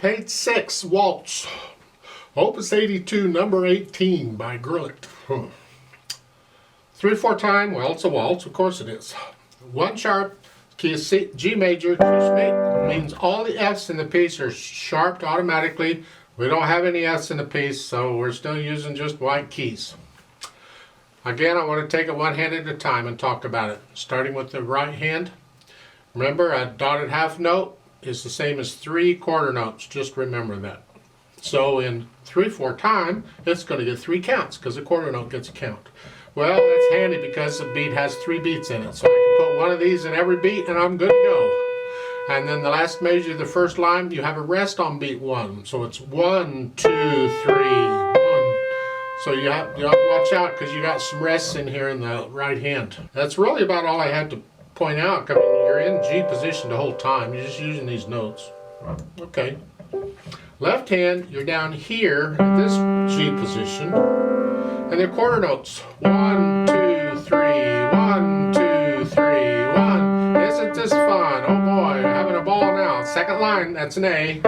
Page 6, Waltz. Opus 82, number 18 by Gurlitt. 3/4 time, well, it's a waltz, of course it is. 1 sharp, key is C, G major, means all the F's in the piece are sharped automatically. We don't have any F's in the piece, so we're still using just white keys. Again, I want to take it one hand at a time and talk about it. Starting with the right hand. Remember, a dotted half note is the same as 3 quarter notes. Just remember that. So in 3/4 time, it's going to get 3 counts because a quarter note gets a count. Well, that's handy because the beat has 3 beats in it. So I can put one of these in every beat and I'm good to go. And then the last measure, the first line, you have a rest on beat 1. So it's 1, 2, 3, 1. So you have to watch out because you got some rests in here in the right hand. That's really about all I had to point out. I mean, you're in G position the whole time. You're just using these notes. Okay. Left hand, you're down here at this G position. And they're quarter notes. 1, 2, 3, 1, 2, 3, 1. Isn't this fun? Oh boy, having a ball now. Second line, that's an A.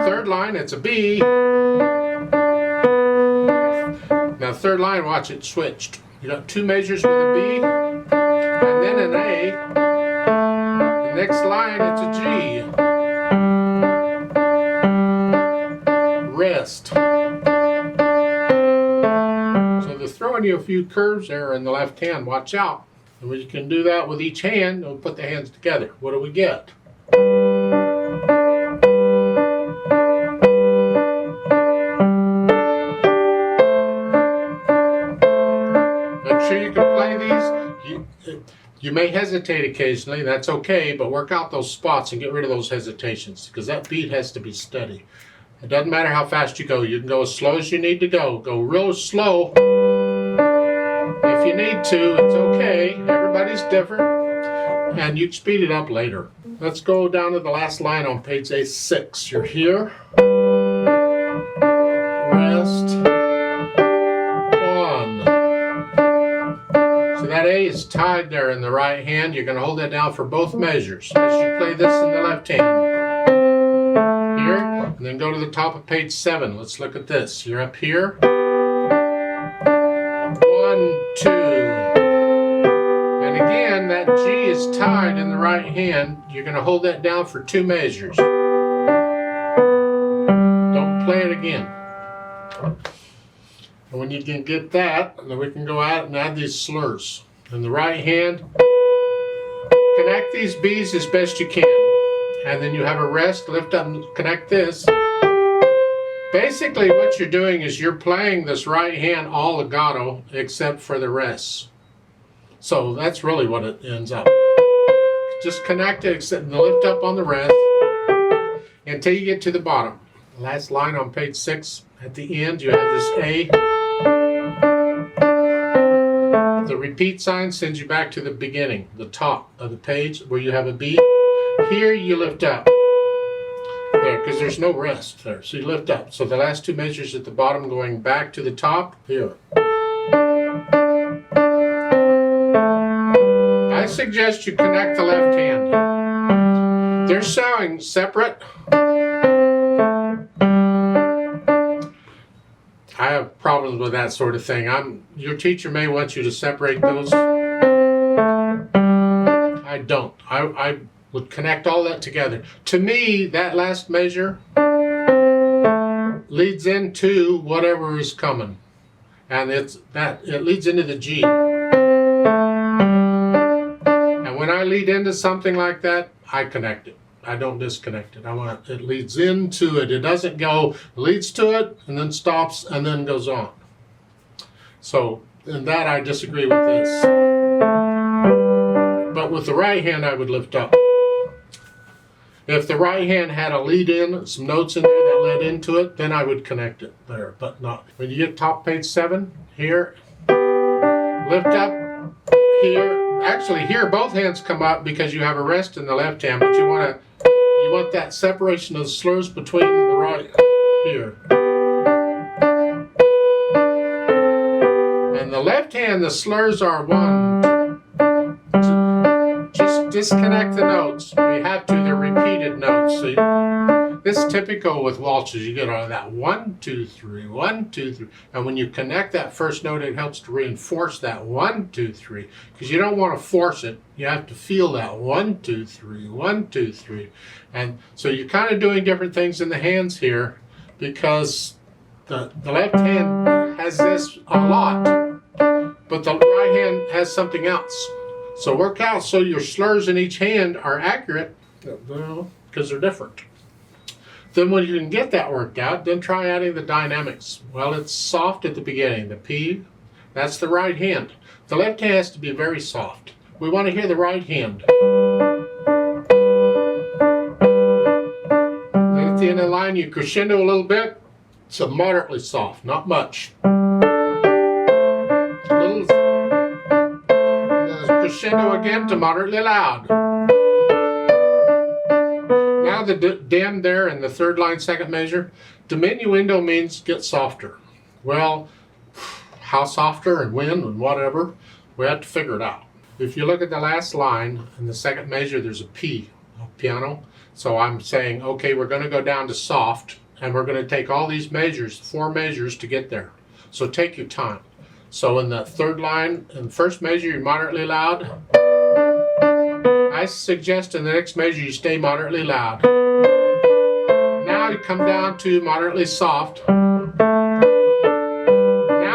Third line, it's a B. Now third line, watch it switched. You got 2 measures with a B, and then an A. The next line, it's a G. Rest. So they're throwing you a few curves there in the left hand. Watch out. And we can do that with each hand. We'll put the hands together. What do we get? Make sure you can play these. You may hesitate occasionally. That's okay, but work out those spots and get rid of those hesitations because that beat has to be steady. It doesn't matter how fast you go. You can go as slow as you need to go. Go real slow. If you need to, it's okay. Everybody's different. And you can speed it up later. Let's go down to the last line on page A6. You're here. Rest. 1. So that A is tied there in the right hand. You're going to hold that down for both measures as you play this in the left hand. Here, and then go to the top of page 7. Let's look at this. You're up here. 1, 2. And again, that G is tied in the right hand. You're going to hold that down for 2 measures. Don't play it again. And when you can get that, then we can go out and add these slurs. In the right hand, connect these B's as best you can. And then you have a rest, lift up and connect this. Basically what you're doing is you're playing this right hand all legato except for the rests. So that's really what it ends up. Just connect it and lift up on the rest until you get to the bottom. Last line on page 6, at the end you have this A. The repeat sign sends you back to the beginning, the top of the page where you have a B. Here you lift up. There, because there's no rest there. So you lift up. So the last 2 measures at the bottom going back to the top. Here. I suggest you connect the left hand. They're sounding separate. I have problems with that sort of thing. Your teacher may want you to separate those. I don't. I would connect all that together. To me, that last measure leads into whatever is coming. And it leads into the G. And when I lead into something like that, I connect it. I don't disconnect it. It leads into it. It doesn't go, leads to it, and then stops, and then goes on. So, in that I disagree with this. But with the right hand, I would lift up. If the right hand had a lead in, some notes in there that led into it, then I would connect it there, but not. When you get top page 7, here, lift up, here. Actually, here both hands come up because you have a rest in the left hand, but you want that separation of the slurs between the right here. And the left hand, the slurs are 1. Just disconnect the notes. We have to, they're repeating. repeated notes. See, this is typical with waltzes. You get all of that 1, 2, 3, 1, 2, 3, and when you connect that first note, it helps to reinforce that 1, 2, 3, because you don't want to force it. You have to feel that 1, 2, 3, 1, 2, 3, and so you're kind of doing different things in the hands here, because the left hand has this a lot, but the right hand has something else. So work out so your slurs in each hand are accurate, because they're different. Then when you can get that worked out, then try adding the dynamics. Well, it's soft at the beginning. The P, that's the right hand. The left hand has to be very soft. We want to hear the right hand. Then at the end of the line, you crescendo a little bit. So moderately soft, not much. A little crescendo again to moderately loud. Now the dim there in the third line, second measure, diminuendo means get softer. Well, how softer and when and whatever, we have to figure it out. If you look at the last line in the second measure, there's a P, a piano. So I'm saying, okay, we're going to go down to soft, and we're going to take all these measures, 4 measures to get there. So take your time. So in the third line, in the first measure, you're moderately loud. I suggest in the next measure you stay moderately loud. Now you come down to moderately soft. Now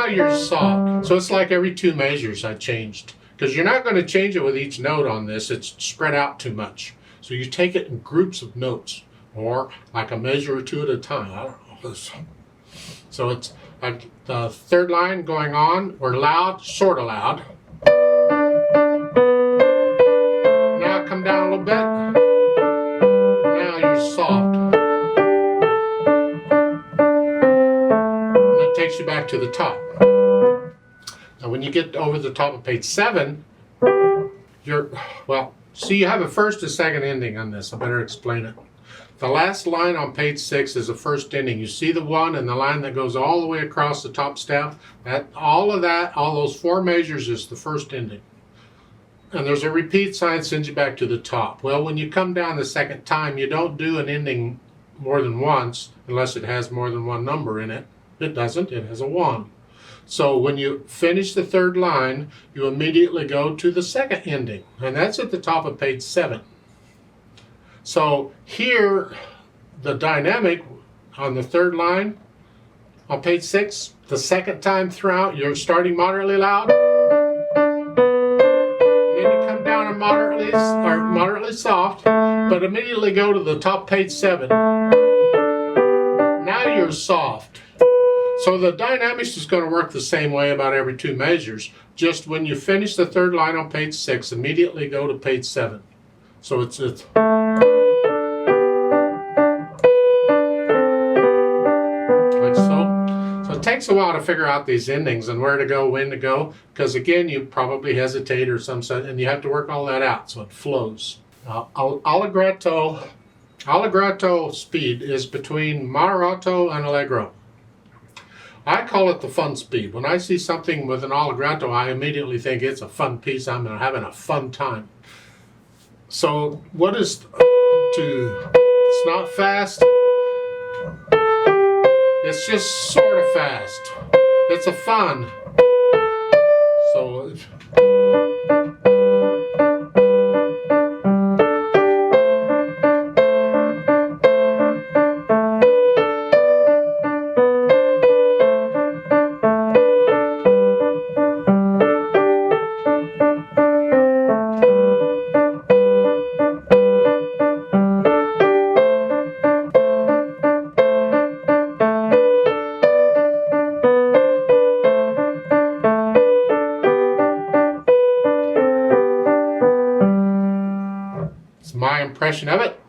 you're soft. So it's like every 2 measures I changed. Because you're not going to change it with each note on this. It's spread out too much. So you take it in groups of notes. Or like a measure or 2 at a time. I don't know. So it's like the third line going on. We're loud, sort of loud. Now come down a little bit. Now you're soft. And that takes you back to the top. Now when you get over the top of page 7, see, you have a first and second ending on this. I better explain it. The last line on page 6 is the first ending. You see the 1 and the line that goes all the way across the top staff? All those 4 measures is the first ending. And there's a repeat sign sends you back to the top. Well, when you come down the second time, you don't do an ending more than once, unless it has more than 1 number in it. It doesn't, it has a 1. So when you finish the third line, you immediately go to the second ending. And that's at the top of page 7. So here, the dynamic on the third line on page 6, the second time throughout, you're starting moderately loud. Then you come down to moderately soft, but immediately go to the top page 7. Now you're soft. So the dynamics is going to work the same way about every 2 measures. Just when you finish the third line on page 6, immediately go to page 7. So it's like so. So it takes a while to figure out these endings and where to go, when to go, because again, you probably hesitate or some such, and you have to work all that out so it flows. Allegretto speed is between moderato and allegro. I call it the fun speed. When I see something with an allegretto, I immediately think it's a fun piece. I'm having a fun time. So what is it's not fast. It's just sort of fast. It's a fun. So my impression of it.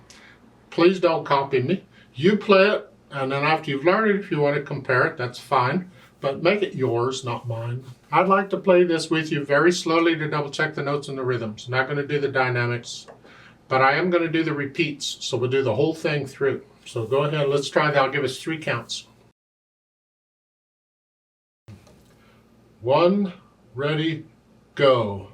Please don't copy me. You play it, and then after you've learned it, if you want to compare it, that's fine. But make it yours, not mine. I'd like to play this with you very slowly to double check the notes and the rhythms. I'm not going to do the dynamics, but I am going to do the repeats. So we'll do the whole thing through. So go ahead, let's try that. I'll give us 3 counts. 1, ready, go.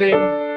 ending.